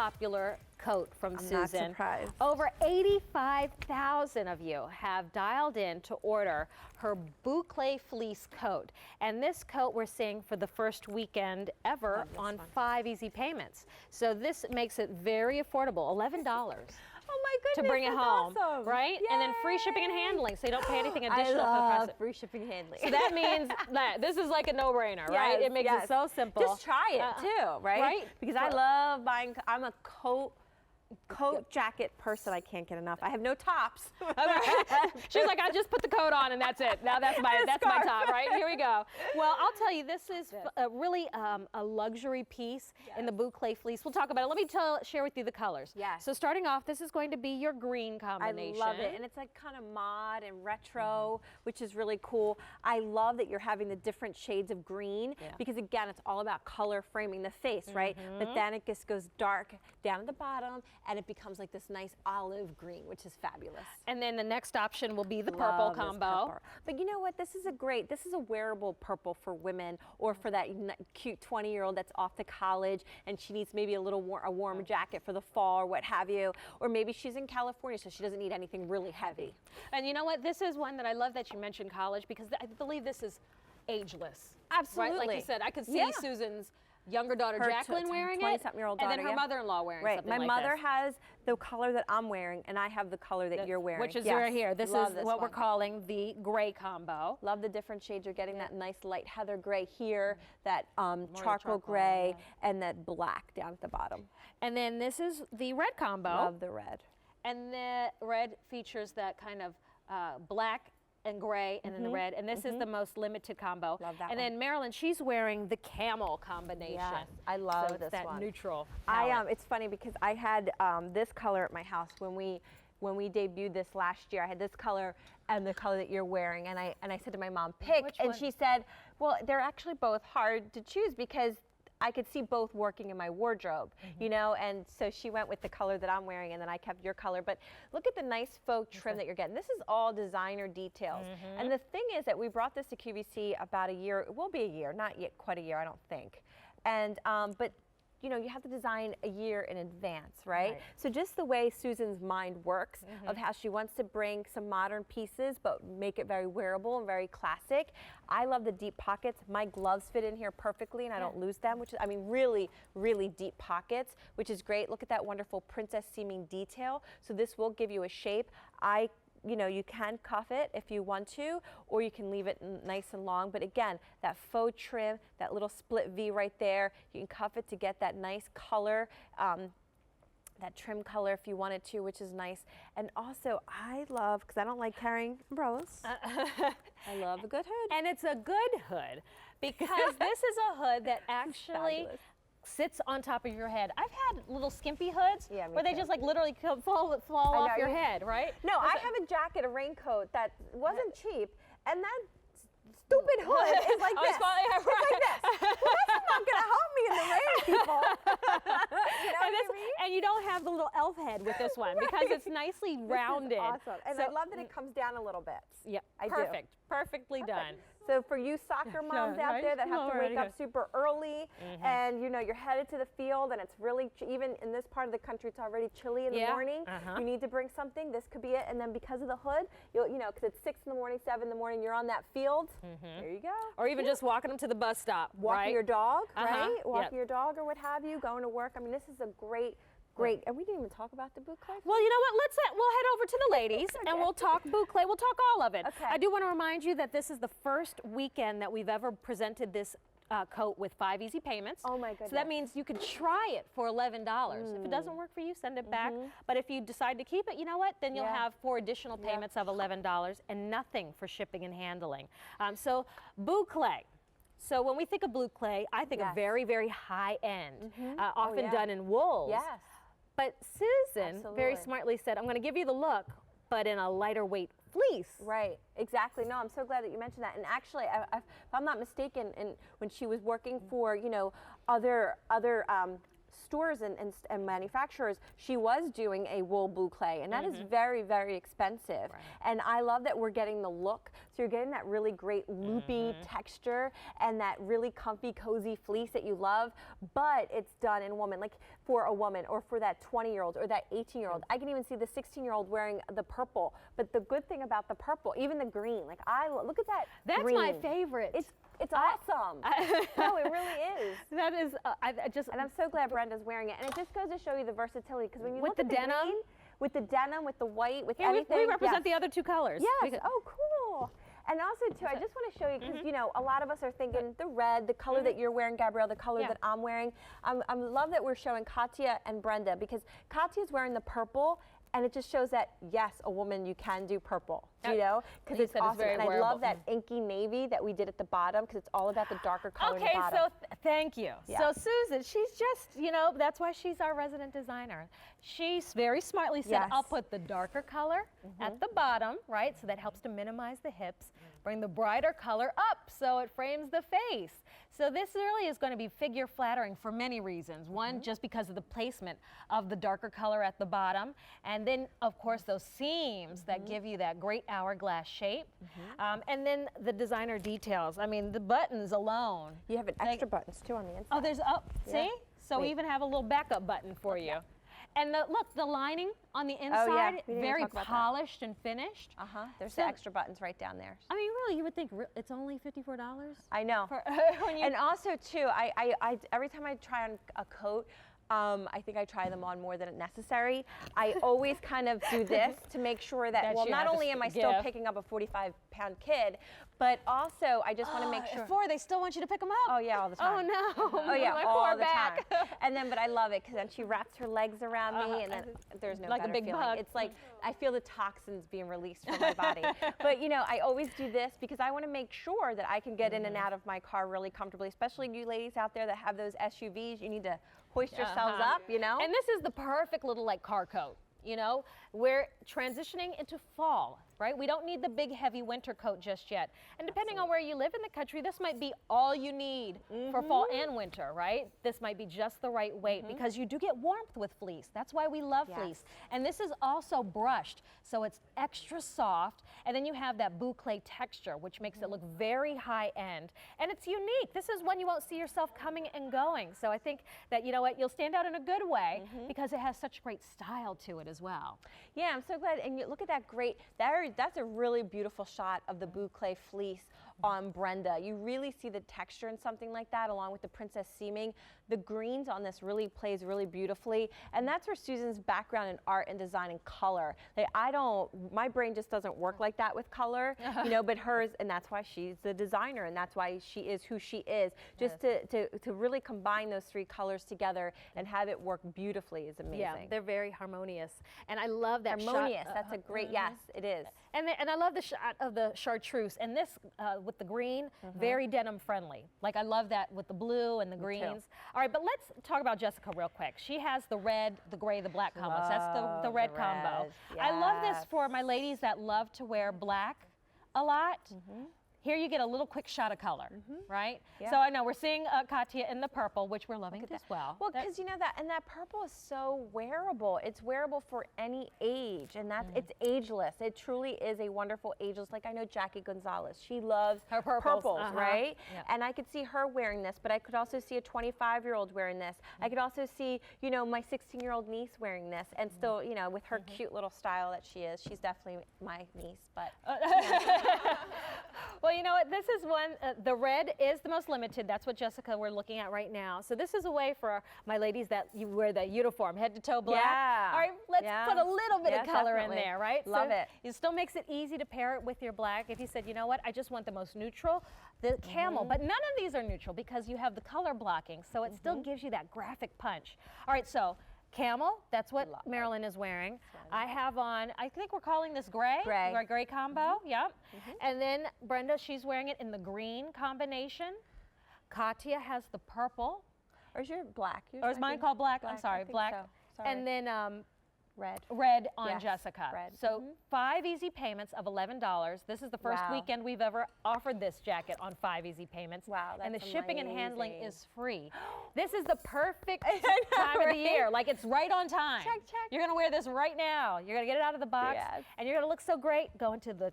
popular coat from Susan. Not surprised. Over 85,000 of you have dialed in to order her Boucle fleece coat. And this coat we're seeing for the first weekend ever on 5 easy payments. So this makes it very affordable, $11. Oh my goodness, to bring it home, awesome. right? Yay. And then free shipping and handling, so you don't pay anything additional. I for the love free shipping and handling. So that means that this is like a no-brainer, right? It makes it so simple. Just try it too, right? Right? Because I love buying. I'm a coat jacket person. I can't get enough. I have no tops. She's like, I just put the coat on and that's it. Now that's my top, right? Here we go. Well, I'll tell you, this is really a luxury piece in the Boucle fleece. We'll talk about it. Let me share with you the colors. Yes. So starting off, this is going to be your green combination. I love it, and it's like kind of mod and retro, which is really cool. I love that you're having the different shades of green because again, it's all about color framing the face, right? But then it just goes dark down at the bottom, and it becomes like this nice olive green, which is fabulous. And then the next option will be the purple combo. Purple. But you know what? This is a wearable purple for women, or for that cute 20-year-old that's off to college and she needs maybe a warm jacket for the fall or what have you. Or maybe she's in California, so she doesn't need anything really heavy. And you know what? This is one that I love that you mentioned college, because I believe this is ageless. Absolutely. Right? Like you said, I could see Susan's younger daughter Jacqueline wearing it, 20-something-year-old daughter, and then her mother-in-law wearing something my like mother this. has the color that I'm wearing, and I have the color that you're wearing. Which is right here. This is what we're calling the gray combo. Love the different shades. You're getting that nice light heather gray here, that charcoal gray, and that black down at the bottom. And then this is the red combo. Love the red. And the red features that kind of black and gray, and then the red, and this is the most limited combo. Love that and then Marilyn, she's wearing the camel combination. Yes, I love so it's this that one. Neutral. It's funny because I had this color at my house when we debuted this last year. I had this color and the color that you're wearing, and I said to my mom, pick, and she said, well, they're actually both hard to choose because I could see both working in my wardrobe, you know, and so she went with the color that I'm wearing, and then I kept your color. But look at the nice faux trim that you're getting. This is all designer details. And the thing is that we brought this to QVC about a year, it will be a year, not yet quite a year, I don't think. And, but you know, you have to design a year in advance, right? So just the way Susan's mind works of how she wants to bring some modern pieces but make it very wearable and very classic. I love the deep pockets. My gloves fit in here perfectly and I don't lose them, which is, I mean, really, really deep pockets, which is great. Look at that wonderful princess seaming detail. So this will give you a shape. You know, you can cuff it if you want to, or you can leave it nice and long. But again, that faux trim, that little split V right there, you can cuff it to get that nice color, that trim color if you wanted to, which is nice. And also, I love, because I don't like carrying umbrellas, I love a good hood. And it's a good hood, because this is a hood that actually sits on top of your head. I've had little skimpy hoods where they just like literally fall off your head, right? No, I have a jacket, a raincoat that wasn't cheap, and that stupid hood is like this. It's like this. Well, that's not going to help me in the rain, people. You know what I mean? And you don't have the little elf head with this one because it's nicely rounded. This is awesome. And I love that it comes down a little bit. Yeah, I perfect. Perfectly done. So for you soccer moms out there that have to wake up super early and you know you're headed to the field and it's really, even in this part of the country, it's already chilly in the morning, you need to bring something, this could be it. And then because of the hood, you know, because it's 6 in the morning, 7 in the morning, you're on that field, there you go. Or even just walking them to the bus stop, walking your dog, right? Walking your dog or what have you, going to work. I mean, this is a great, and we didn't even talk about the boucle. Well, you know what? We'll head over to the ladies and we'll talk boucle. We'll talk all of it. Okay. I do want to remind you that this is the first weekend that we've ever presented this coat with 5 easy payments. Oh my goodness. So that means you can try it for $11. If it doesn't work for you, send it back. But if you decide to keep it, you know what? Then you'll have 4 additional payments of $11 and nothing for shipping and handling. So boucle. So when we think of boucle, I think of very, very high end, often done in wools. Yes. But Susan very smartly said, I'm going to give you the look, but in a lighter weight fleece. Right, exactly. No, I'm so glad that you mentioned that. And actually, if I'm not mistaken, when she was working for, you know, other stores and manufacturers, she was doing a wool boucle, and that is very, very expensive. Right. And I love that we're getting the look. So you're getting that really great loopy texture and that really comfy, cozy fleece that you love, but it's done in woman, like for a woman or for that 20-year-old or that 18-year-old. I can even see the 16-year-old wearing the purple. But the good thing about the purple, even the green, like look at that. That's green. my favorite. It's awesome. No, it really is. That is, and I'm so glad Brenda's wearing it. And it just goes to show you the versatility, because when you look the at the denim, green, with the denim, with the white, with here, anything. we represent the other two colors. Yes. Oh, cool. And also, too, I just want to show you, because, you know, a lot of us are thinking the red, the color that you're wearing, Gabrielle, the color that I'm wearing. I love that we're showing Katya and Brenda, because Katya's wearing the purple, and it just shows that, yes, a woman, you can do purple, you know, because it's awesome. And I love that inky navy that we did at the bottom, because it's all about the darker color in the bottom. Okay, so thank you. Yeah. So Susan, she's just, you know, that's why she's our resident designer. She's very smartly said, I'll put the darker color at the bottom, right? So that helps to minimize the hips. Bring the brighter color up so it frames the face. So this really is going to be figure flattering for many reasons. One, just because of the placement of the darker color at the bottom. And then, of course, those seams that give you that great hourglass shape. And then the designer details. I mean, the buttons alone. You have an extra buttons, too, on the inside. Oh, there's see? So we even have a little backup button for you. And look, the lining on the inside, very polished and finished. There's the extra buttons right down there. I mean, really, you would think it's only $54? I know. And also, too, every time I try on a coat, I think I try them on more than necessary. I always kind of do this to make sure that, well, not only am I still picking up a 45-pound kid, but also I just want to make sure. They still want you to pick them up? Oh, yeah, all the time. Oh, no. Oh, yeah, all the time. And then, but I love it, because then she wraps her legs around me, and then there's no like better a big feeling. bug. It's like I feel the toxins being released from my body. But, you know, I always do this because I want to make sure that I can get in and out of my car really comfortably, especially you ladies out there that have those SUVs. You need to hoist yourselves up, you know? And this is the perfect little like car coat, you know? We're transitioning into fall, right? We don't need the big heavy winter coat just yet. And depending on where you live in the country, this might be all you need for fall and winter, right? This might be just the right weight because you do get warmth with fleece. That's why we love fleece. And this is also brushed, so it's extra soft. And then you have that boucle texture, which makes it look very high end. And it's unique. This is one you won't see yourself coming and going. So I think that, you know what, you'll stand out in a good way because it has such great style to it as well. Yeah, I'm so glad. And you look at that great, that's a really beautiful shot of the boucle fleece on Brenda. You really see the texture in something like that, along with the princess seaming. The greens on this really plays really beautifully. And that's where Susan's background in art and design and color. Like, my brain just doesn't work like that with color, you know, but hers, and that's why she's the designer, and that's why she is who she is. Just to really combine those three colors together and have it work beautifully is amazing. Yeah, they're very harmonious. And I love that harmonious. shot. That's a great, yes, it is. And I love the shot of the chartreuse. And this, with the green, very denim friendly. Like, I love that with the blue and the greens. All right, but let's talk about Jessica real quick. She has the red, the gray, the black combo. So that's the red combo. Yes. I love this for my ladies that love to wear black a lot. Here you get a little quick shot of color, right? Yeah. So I know we're seeing Katya in the purple, which we're loving as well. Well, because you know that purple is so wearable. It's wearable for any age, and that's it's ageless. It truly is a wonderful ageless. Like, I know Jackie Gonzalez, she loves her purples, right? Yep. And I could see her wearing this, but I could also see a 25-year-old wearing this. I could also see, you know, my 16-year-old niece wearing this, and still, you know, with her cute little style that she is. She's definitely my niece, but. Well, you know what, this is one, the red is the most limited. That's what, Jessica, we're looking at right now. So this is a way for my ladies that you wear the uniform, head to toe black. Yeah. All right, let's put a little bit of color in there, right? Love it. It still makes it easy to pair it with your black. If you said, you know what, I just want the most neutral, the camel, but none of these are neutral because you have the color blocking, so it still gives you that graphic punch. All right, so camel, that's what Marilyn is wearing. I have on, I think we're calling this gray. Gray combo, yep. And then Brenda, she's wearing it in the green combination. Katya has the purple. Or is your black? Or is mine called black? I'm sorry, black. So. Sorry. And then Red on Yes, Jessica. red. So 5 easy payments of $11. This is the first Wow. weekend we've ever offered this jacket on 5 easy payments. Wow, And the that's shipping and handling amazing. is free. This is the perfect know, time of right? the year. Like, it's right on time. Check, check. You're gonna wear this right now. You're gonna get it out of the box, Yes. and you're gonna look so great going to the